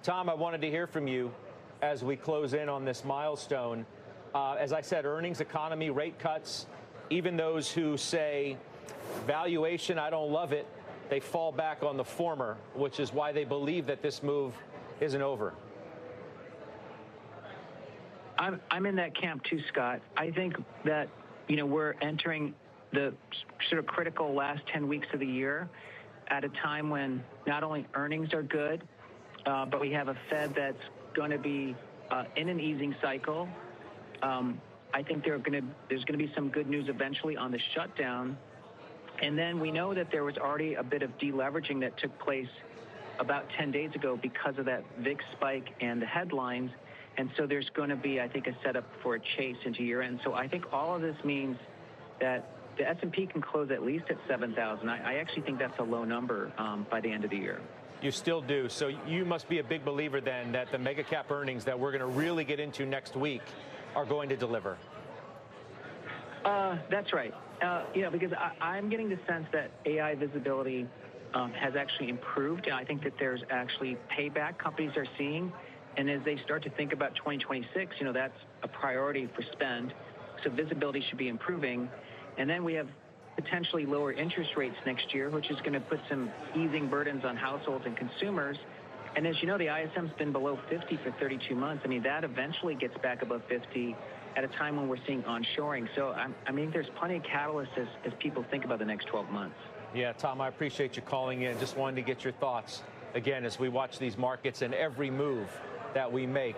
Tom, I wanted to hear from you as we close in on this milestone. As I said, earnings, economy, rate cuts, even those who say valuation, I don't love it, they fall back on the former, which is why they believe that this move isn't over. I'm in that camp too, Scott. I think that, we're entering the sort of critical last 10 weeks of the year at a time when not only earnings are good, but we have a Fed that's going to be in an easing cycle. I think there's going to be some good news eventually on the shutdown. And then we know that there was already a bit of deleveraging that took place about 10 days ago because of that VIX spike and the headlines. And so there's going to be, I think, a setup for a chase into year end. So I think all of this means that the S&P can close at least at 7,000. I actually think that's a low number by the end of the year. You still do. So you must be a big believer then that the mega cap earnings that we're going to really get into next week are going to deliver. That's right. Because I'm getting the sense that AI visibility has actually improved. And I think that there's actually payback companies are seeing. And as they start to think about 2026, that's a priority for spend. So visibility should be improving. And then we have potentially lower interest rates next year, which is going to put some easing burdens on households and consumers. And as you know, the ISM's been below 50 for 32 months. I mean, that eventually gets back above 50 at a time when we're seeing onshoring. So, I mean, there's plenty of catalysts as people think about the next 12 months. Yeah, Tom, I appreciate you calling in. Just wanted to get your thoughts, again, as we watch these markets and every move that we make.